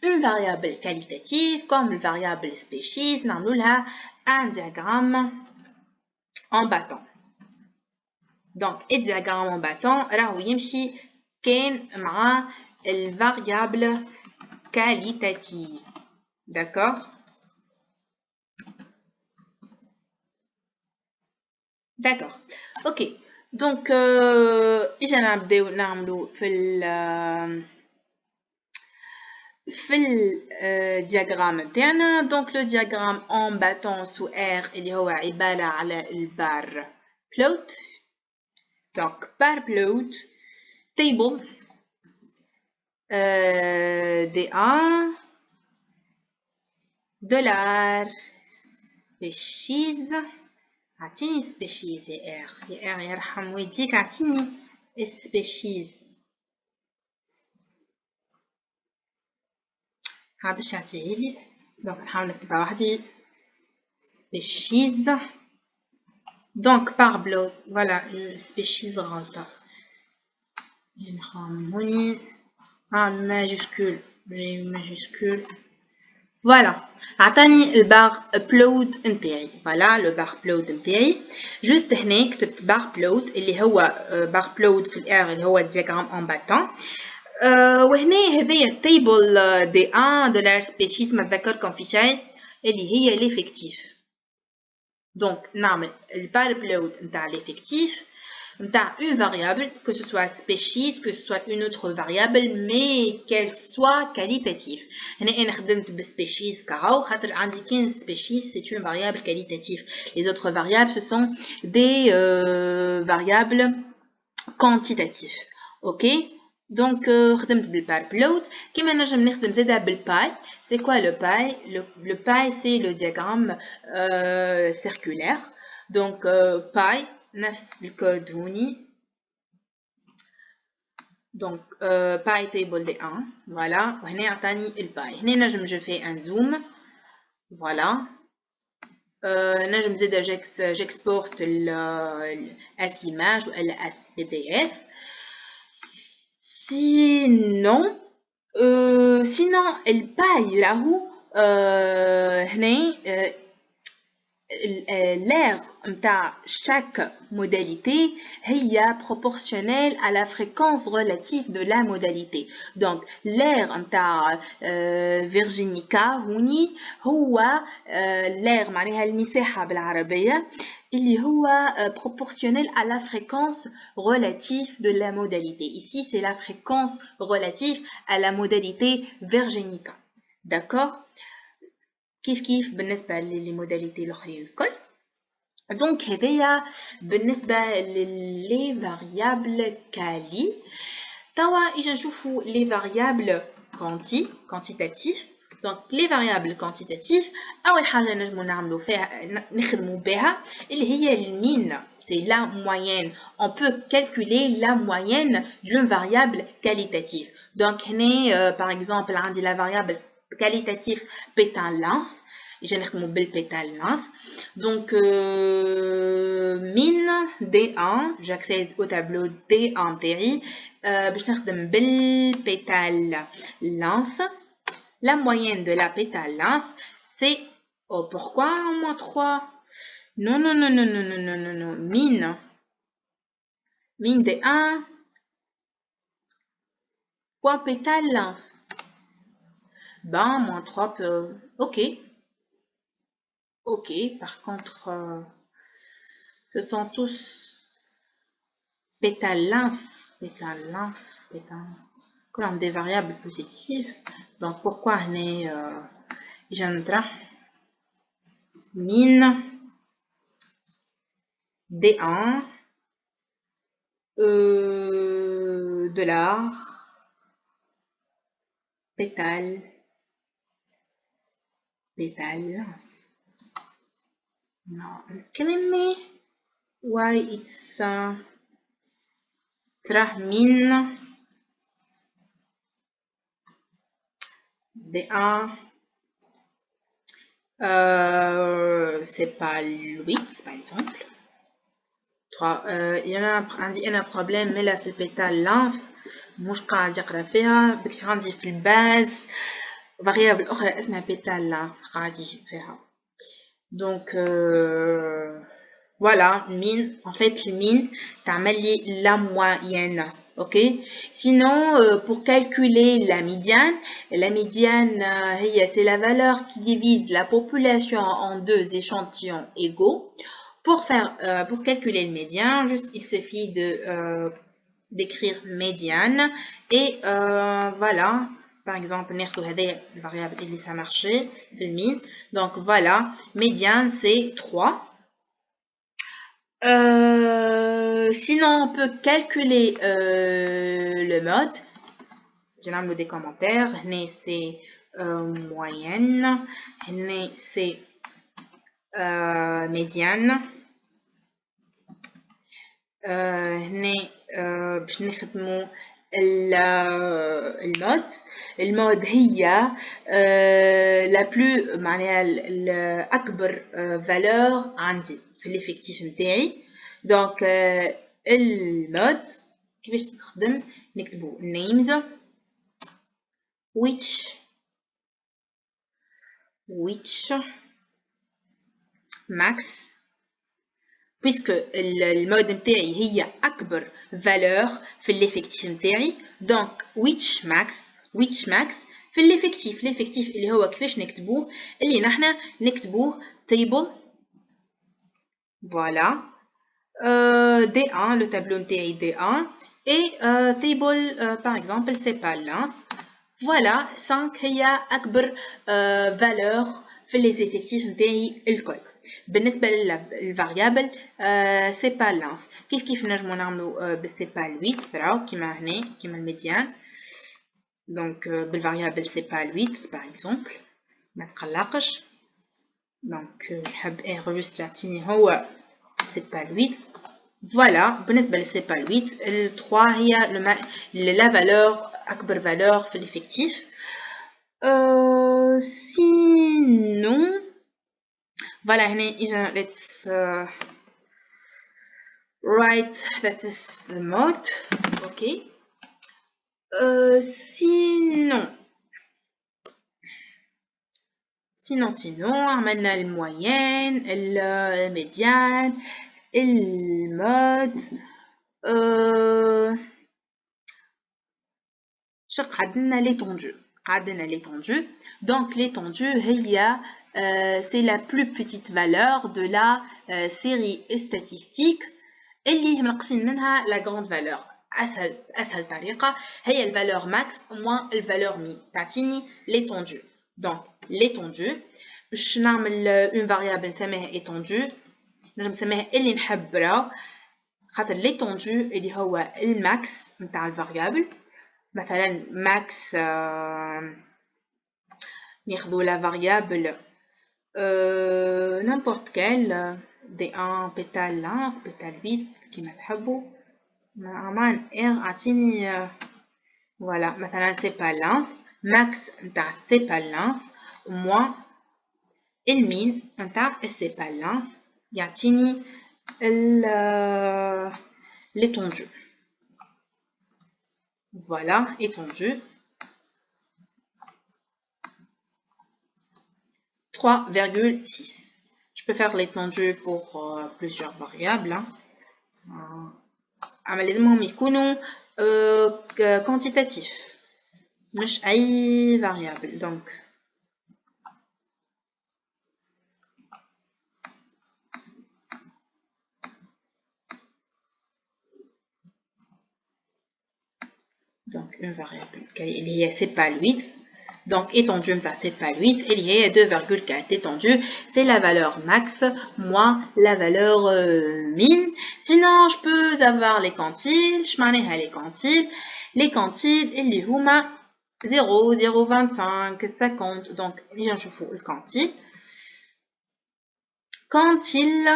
une variable qualitative comme la variable species, nous avons un diagramme en bâton. Donc, le diagramme en bâton, راهو يمشي كان مع الفاريابل qualitative. D'accord? D'accord. Ok. Donc, إجا نبداو نعملو في الدياغرام تاعنا. دونك لو دياغرام en bâton sous R اللي هو عبارة على البار plot. Donc, bar plot, table D1 $, species, عطيني species يا R يرحم والديك عطيني species. ها باش يعطيهالي دونك نحاول نكتبها وحدي species. Donc par bloc, voilà, species غلطة. نخمم هوني majuscule, majuscule. Voilà, عطاني البار بلود نتاعي. voilà le bar plot نتاعي. juste هنا كتبت bar plot اللي هو bar plot في الار اللي هو الدياغرام en bâton. وهنا هذايا التيبل دي 1 de la species ما تذكركم في شيء اللي هي l'effectif. Donc نعمل البار بلوت نتاع l'effectif نتاع une variable, que ce soit species, que ce soit une autre variable, mais qu'elle soit qualitative. هنا أنا خدمت بspecies كهو خاطر عندي كاين species c'est une variable qualitative. Les autres variables ce sont des variables quantitatives. Ok? Donc خدمت بالبار بلوت. كيما نجم نخدم زادا بالباي. C'est quoi le paille? Le paille c'est le diagramme circulaire. Donc paille نفس الكود هوني. donc باي table دي 1 voilà. وهنا عطاني الباي. هنا نجم je fais un zoom voilà. نجم زادا j'exporte as image ou as pdf. sinon الباي راهو هنا l'air نتاع chaque modalité هي proportionnelle à la fréquence relative de la modalité. donc l'air نتاع Virginie K هوني هو l'air معناها المساحة بالعربية اللي هو proportionnel à la fréquence relative de la modalité. Ici c'est la fréquence relative à la modalité Virginie K. d'accord? كيف بالنسبة للموداليتي الأخرين الكل. دونك هذايا بالنسبة للي فاريابل كالي. توا إجا نشوفو لي فاريابل كونتيتاتيف. دونك لي فاريابل كونتيتاتيف أول حاجة نجمو نعملو فيها نخدمو بها اللي هي المين. c'est la moyenne. On peut calculer la moyenne d'une variable qualitative. donc هنا par exemple عندي la variable qualitatif pétale length. j'ai نخدمو بالبétale length. donc min D1 j'accède au tableau D1 تاعي باش نخدم بالبétale length. la moyenne de la pétale length c'est pourquoi moins 3? non min D1 point pétale length. moins 3 peut... ok, par contre ce sont tous pétale length comme des variables positives. donc pourquoi on est min D1 $, pétale length. now الكلمة why it's min D1 c'est pas 8 par exemple. il y en a un problème mais là في البيتال length مش قاعد يقرا فيها بكش عندي في الباز variable أخرى اسمها بيتا length غادي يجي فيها. Donc voilà, mine, en fait, le mine, تعمل la moyenne, ok? Sinon, pour calculer la médiane, c'est la valeur qui divise la population en deux échantillons égaux. Pour calculer le médian, juste, il suffit d'écrire médiane et voilà. Par exemple, la variable et ça marchait, le mine. Donc voilà, médiane c'est 3. Sinon, on peut calculer le mode. J'ai mis des commentaires. C'est moyenne. C'est médiane. باش نخدموا المود هي la plus معناها الأكبر valeur عندي في l'effectif نتاعي. دونك المود كيفاش تخدم نكتبوا names which max puisque le mode نتاعي هي أكبر valeur في l'effectif نتاعي. donc which max في l'effectif اللي هو كيفاش نكتبوه اللي نحنا نكتبوه table voilà D1 le tableau نتاعي D1 et table par exemple c'est pas length. voilà 5 هي أكبر valeur في les effectifs نتاعي الكل. بالنسبة للفاريابل سي با لانث كيف نجمو نعملو بالسي با 8 ثراو كيما هنا كيما الميديان. دونك بالفاريابل سي با 8 باغ اكزومبل ما تقلقش. دونك نحب جوست تعطيني هو سي با 8. فوالا بالنسبة للسي با 8 ال 3 هي لا فالور أكبر فالور في الإفكتيف. sinon voilà, let's write that is the mode. Okay. Sinon, عملنا المويان, الميديان, المود. قعدنا l'étendue. Donc l'étendue c'est la plus petite valeur de la série statistique اللي نقسم منها la grande valeur. أسهل طريقة هي الفالور max moins الفالور min تعطيني l'étendue. donc l'étendue باش نعمل une variable نسميها étendue نجم نسميها اللي نحب راهو خاطر l'étendue اللي هو الماكس نتاع الفاريابل. مثلا max ناخذوا la variable n'importe quelle D1 pétale length pétale 8 كيما تحبوا. عمان اعطيني voilà مثلا c'est pas length max نتاع c'est pas length moins المين نتاع c'est pas length يعطيني l'étendue. Voilà, étendue. 3,6. Je peux faire l'étendue pour plusieurs variables. Mais لازمهم يكونوا quantitatifs. مش أي variable. Donc une variable اللي هي c'est pas 8. Donc étendue c'est pas 8 اللي هي 2,4. étendue c'est la valeur max moins la valeur min. Sinon je peux avoir les quantiles. je معناها les quantiles اللي هما 0 0,25 50. donc نجي نشوفوا الquantile quantile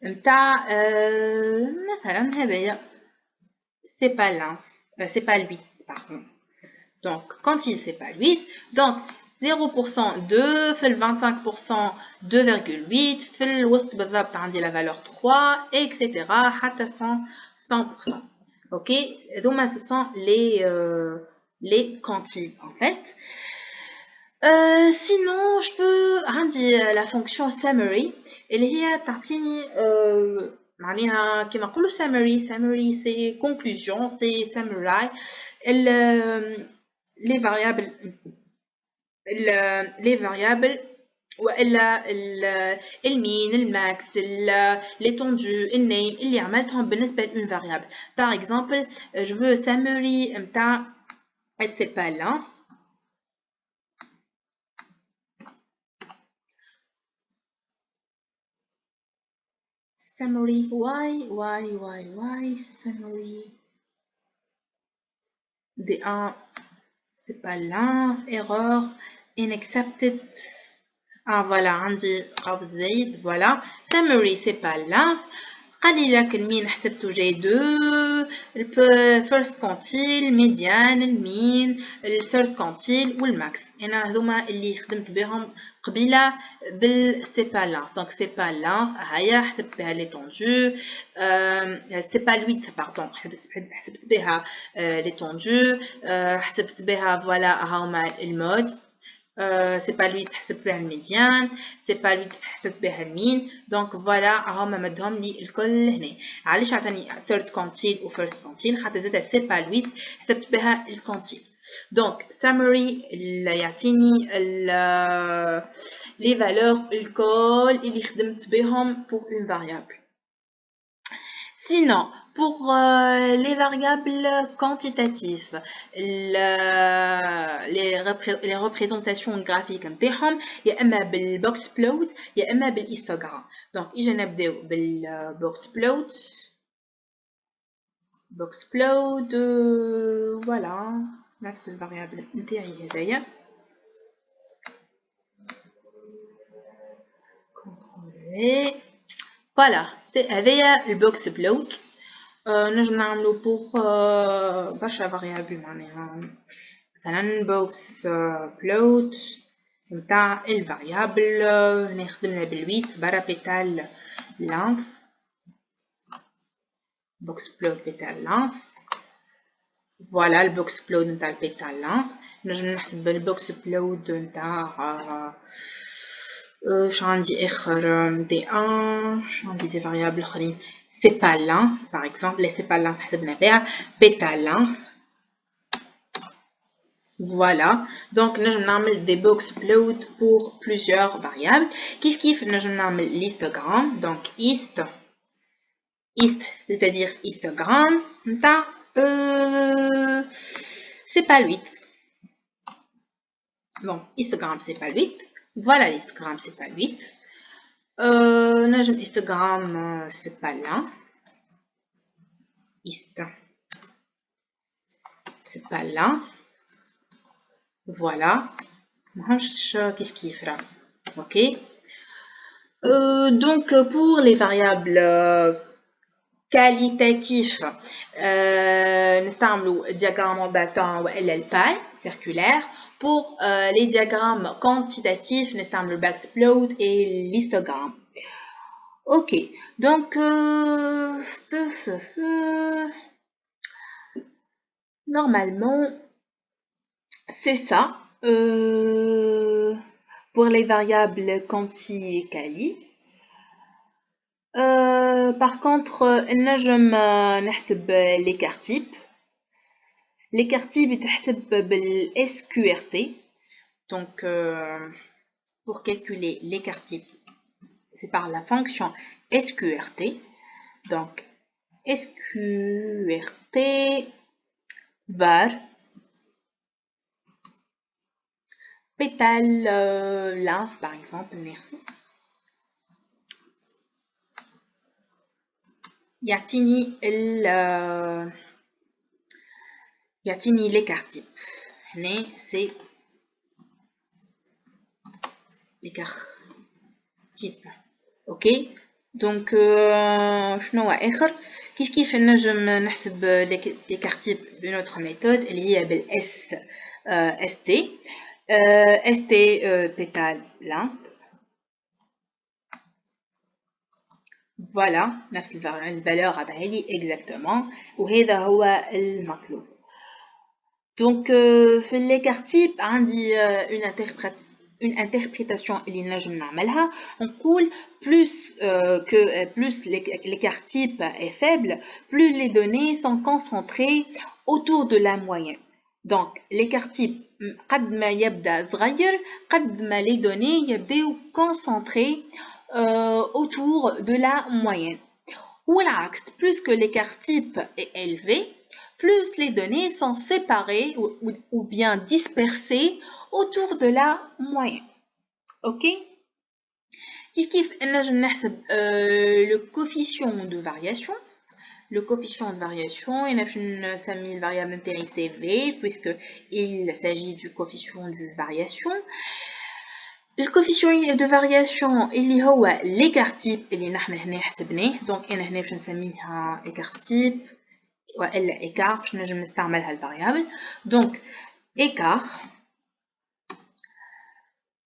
نتاع مثلا هذايا c'est pas length c'est pas 8 pardon. donc quantile c'est pas 8. donc 0% 2 في 25% 2,8 في الوسط بالضبط عندي la valeur 3 etc حتى 100%. ok هذوما ce sont les quantiles en fait. Sinon, je peux عندي la fonction summary اللي هي تعطيني معناها كيما نقولوا summary c'est conclusion c'est summary les variables les variables والا المين الماكس l'étendue النيم اللي عملتهم بالنسبه لune variable. Par exemple, je veux summary نتاع السيبالانس. Summary, why summary D1 c'est pas length, erreur, unaccepted. Ah voilà, عندي قوس زايد. Voilà, summary c'est pas length. قال لي لك المين حسبته جاي 2 first quantile median المين third quantile والماكس. انا هذوما اللي خدمت بهم قبيله c'est pas length. Donc c'est pas length. هيا حسبت بها l'étendue. c'est pas 8 pardon. حسبت بها l'étendue. حسبت بها voilà هاهما المود. c'est pas lui qui حسب بها الميديان c'est pas lui qui حسب بها المين. دونك فوالا هما مدهم لي الكل هنا. علاش عطاني third quantile و first quantile؟ خاطر زادا c'est pas lui حسبت بها الكونتيل. دونك summary يعطيني les valeurs الكل اللي خدمت بهم pour une variable. Sinon, pour les variables quantitatives, les représentations graphiques نتاعهم يا اما بالبوكس بلوت يا اما بالهيستوغرام. دونك اجا نبداو بالبوكس بلوت. بوكس بلوت فوالا نفس الفاريابل نتاعي هذايا. فوالا هذايا البوكس بلوت. نجم نعملو بوغ برشا فاريابل معناها مثلا بوكس بلوت نتاع الفاريابل هنا خدمنا بالويت برا بيتال لانث. بوكس بلوت بيتال لانث. فوالا البوكس بلوت نتاع البيتال لانث. نجم نحسب البوكس بلوت نتاع عندي اخر دي ان عندي دي فاريابل اخرين c'est pas length par exemple les c'est pas length حسبنا بها beta length. Voilà, donc نجم نعمل des box plot pour plusieurs variables. كيف نجم نعمل histogramme. donc hist c'est-à-dire histogramme نتاع c'est pas 8. bon histogramme c'est pas 8. voilà l'histogramme c'est pas 8. نجم histogramme c'est pas length. hist c'est pas length. voilà ماهمش كيف راه. ok. donc pour les variables qualitatifs نستعملوا diagramme en bâton والا الباي circulaire. pour les diagrammes quantitatifs نستعملوا box plot et l'histogramme. ok. donc normalement c'est ça pour les variables quanti et quali. par contre نجم نحسب l'écart type. l'écart type يتحسب بال SQRT. donc pour calculer l'écart type c'est par la fonction SQRT. donc SQRT var pétale length par exemple. merci. يعطيني l'écart type. هنا c'est l'écart type. ok. donc شنو هو اخر كيف نجم نحسب l'écart type d'une autre méthode اللي هي بال ST. ST pétale length. voilà نفس الفالور عطاها لي exactement وهذا هو المطلوب. Donc في l'écart type عندي une interprétation اللي نجم نعملها نقول plus l'écart type est faible, plus les données sont concentrées autour de la moyenne. Donc l'écart type قد ما يبدا صغير قد ما les données يبداو concentrées autour de la moyenne. Ou l'inverse, plus que l'écart type est élevé, plus les données sont séparées ou bien dispersées autour de la moyenne. Ok? كيف نجم نحسب le coefficient de variation. Le coefficient de variation, il a une variable نتاعي CV puisque il s'agit du coefficient de variation. Le coefficient de variation اللي هو l'écart type اللي نحن هنا حسبناه. Donc انا هنا باش نسميها écart type والا écart باش نجم نستعملها الفاريابل. Donc écart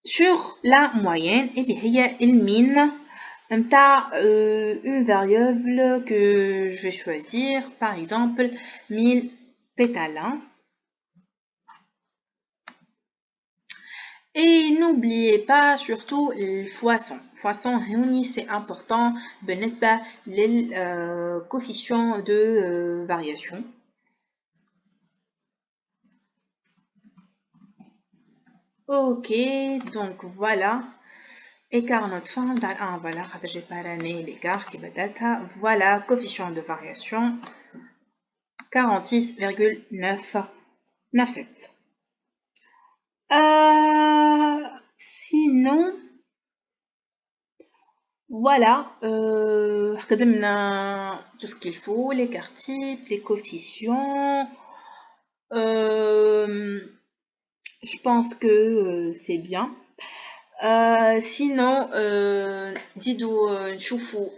sur la moyenne اللي هي المين نتاع une variable que je vais choisir, par exemple 1000 pétales. Et n'oubliez pas surtout le foisson. Foisson, c'est important بالنسبة لل coefficient de variation. Ok, donc voilà. Écart notre fin dans un voilà, j'ai pas l'écart qui va être voilà, coefficient de variation 46,997. Sinon, voilà, خدمنا tout ce qu'il faut, l'écart type, les coefficients. Je pense que c'est bien. Sinon, نزيدو نشوفوا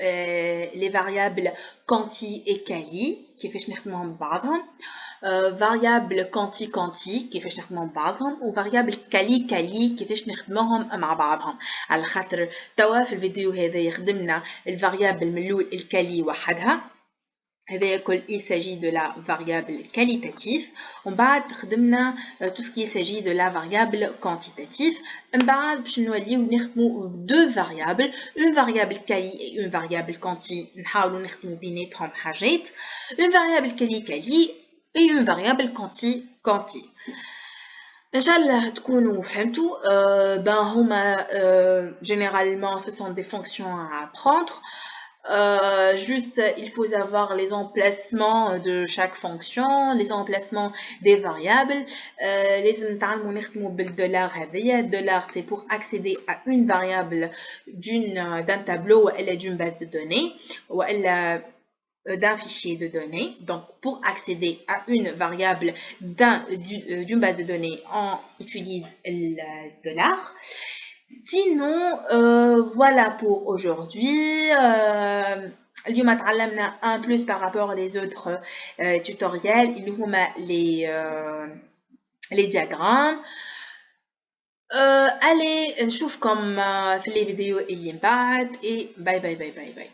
les variables quanti et quali كيفاش نخدموهم ببعضهم. variable quanti quanti كيفاش نخدموهم ببعضهم و variable quali quali كيفاش نخدموهم مع بعضهم. على خاطر توا في الفيديو هذا يخدمنا الفاريابل من الأول الكالي وحدها. Il s'agit de la variable qualitative. On va خدمنا tout ce qui s'agit de la variable quantitative. On va deux variables, une variable quali et une variable quanti. نحاولوا نخدموا بيناتهم حاجات. Une variable quali quali et une variable quanti quanti. إن شاء الله تكونوا فهمتوا. هما généralement ce sont des fonctions à apprendre. Juste, il faut savoir les emplacements de chaque fonction, les emplacements des variables. Les $, c'est pour accéder à une variable d'un tableau ou d'une base de données ou d'un fichier de données. Donc, pour accéder à une variable d'une base de données, on utilise le $. Sinon, voilà pour aujourd'hui. اليوم تعلمنا un plus par rapport aux autres tutoriels. اللي هما les diagrammes. Allez نشوفكم في les vidéos اللي من بعد et bye bye bye bye bye.